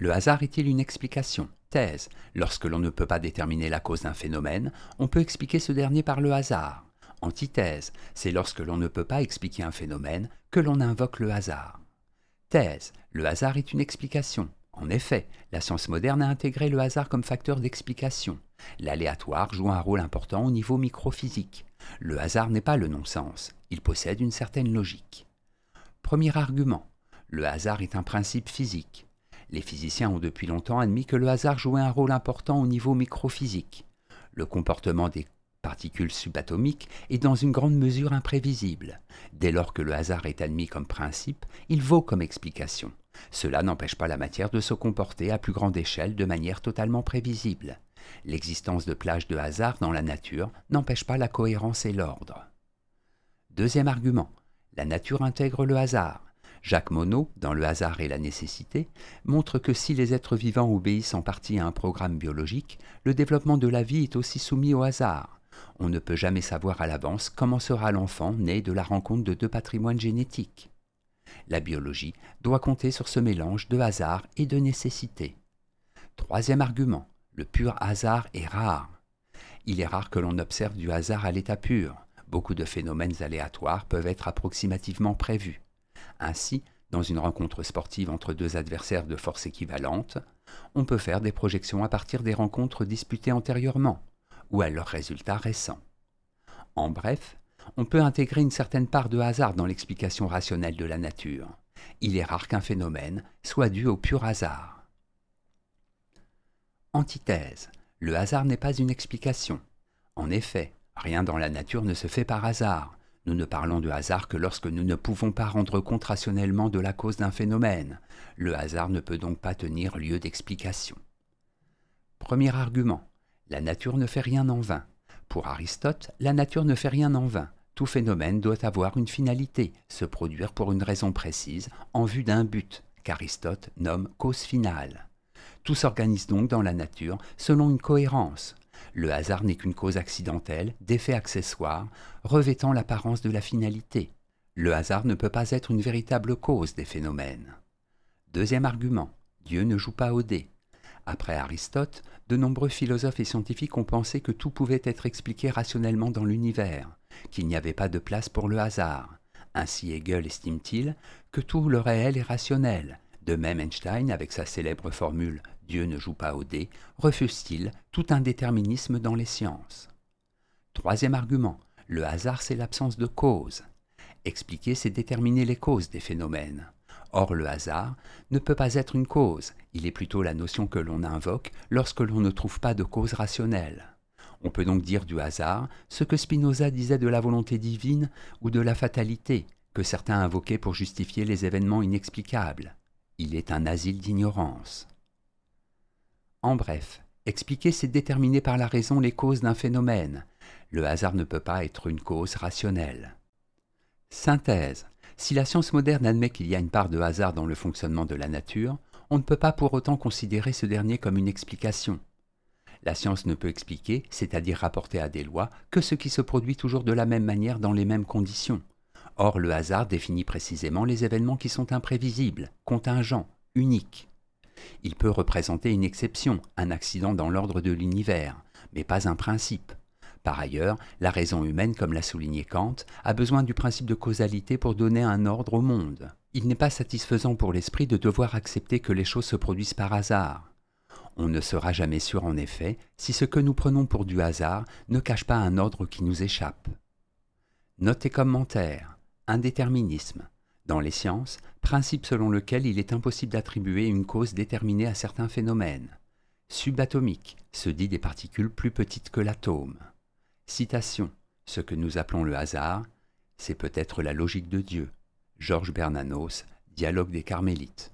Le hasard est-il une explication? Thèse. Lorsque l'on ne peut pas déterminer la cause d'un phénomène, on peut expliquer ce dernier par le hasard. Antithèse. C'est lorsque l'on ne peut pas expliquer un phénomène que l'on invoque le hasard. Thèse. Le hasard est une explication. En effet, la science moderne a intégré le hasard comme facteur d'explication. L'aléatoire joue un rôle important au niveau microphysique. Le hasard n'est pas le non-sens, il possède une certaine logique. Premier argument. Le hasard est un principe physique. Les physiciens ont depuis longtemps admis que le hasard jouait un rôle important au niveau microphysique. Le comportement des particules subatomiques est dans une grande mesure imprévisible. Dès lors que le hasard est admis comme principe, il vaut comme explication. Cela n'empêche pas la matière de se comporter à plus grande échelle de manière totalement prévisible. L'existence de plages de hasard dans la nature n'empêche pas la cohérence et l'ordre. Deuxième argument. La nature intègre le hasard. Jacques Monod, dans Le hasard et la nécessité, montre que si les êtres vivants obéissent en partie à un programme biologique, le développement de la vie est aussi soumis au hasard. On ne peut jamais savoir à l'avance comment sera l'enfant né de la rencontre de deux patrimoines génétiques. La biologie doit compter sur ce mélange de hasard et de nécessité. Troisième argument, le pur hasard est rare. Il est rare que l'on observe du hasard à l'état pur. Beaucoup de phénomènes aléatoires peuvent être approximativement prévus. Ainsi, dans une rencontre sportive entre deux adversaires de force équivalente, on peut faire des projections à partir des rencontres disputées antérieurement, ou à leurs résultats récents. En bref, on peut intégrer une certaine part de hasard dans l'explication rationnelle de la nature. Il est rare qu'un phénomène soit dû au pur hasard. Antithèse. Le hasard n'est pas une explication. En effet, rien dans la nature ne se fait par hasard. Nous ne parlons de hasard que lorsque nous ne pouvons pas rendre compte rationnellement de la cause d'un phénomène. Le hasard ne peut donc pas tenir lieu d'explication. Premier argument. La nature ne fait rien en vain. Pour Aristote, la nature ne fait rien en vain. Tout phénomène doit avoir une finalité, se produire pour une raison précise, en vue d'un but, qu'Aristote nomme cause finale. Tout s'organise donc dans la nature selon une cohérence. Le hasard n'est qu'une cause accidentelle, d'effet accessoire, revêtant l'apparence de la finalité. Le hasard ne peut pas être une véritable cause des phénomènes. Deuxième argument, Dieu ne joue pas au dé. Après Aristote, de nombreux philosophes et scientifiques ont pensé que tout pouvait être expliqué rationnellement dans l'univers, qu'il n'y avait pas de place pour le hasard. Ainsi Hegel estime-t-il que tout le réel est rationnel. De même Einstein, avec sa célèbre formule « Dieu ne joue pas au dé », refuse-t-il tout indéterminisme dans les sciences. Troisième argument, le hasard c'est l'absence de cause. Expliquer c'est déterminer les causes des phénomènes. Or le hasard ne peut pas être une cause, il est plutôt la notion que l'on invoque lorsque l'on ne trouve pas de cause rationnelle. On peut donc dire du hasard ce que Spinoza disait de la volonté divine ou de la fatalité, que certains invoquaient pour justifier les événements inexplicables. Il est un asile d'ignorance. En bref, expliquer c'est déterminer par la raison les causes d'un phénomène. Le hasard ne peut pas être une cause rationnelle. Synthèse. Si la science moderne admet qu'il y a une part de hasard dans le fonctionnement de la nature, on ne peut pas pour autant considérer ce dernier comme une explication. La science ne peut expliquer, c'est-à-dire rapporter à des lois, que ce qui se produit toujours de la même manière dans les mêmes conditions. Or, le hasard définit précisément les événements qui sont imprévisibles, contingents, uniques. Il peut représenter une exception, un accident dans l'ordre de l'univers, mais pas un principe. Par ailleurs, la raison humaine, comme l'a souligné Kant, a besoin du principe de causalité pour donner un ordre au monde. Il n'est pas satisfaisant pour l'esprit de devoir accepter que les choses se produisent par hasard. On ne sera jamais sûr en effet si ce que nous prenons pour du hasard ne cache pas un ordre qui nous échappe. Note et commentaire. Indéterminisme. Dans les sciences, principe selon lequel il est impossible d'attribuer une cause déterminée à certains phénomènes. Subatomique, se dit des particules plus petites que l'atome. Citation. Ce que nous appelons le hasard, c'est peut-être la logique de Dieu. Georges Bernanos, Dialogue des Carmélites.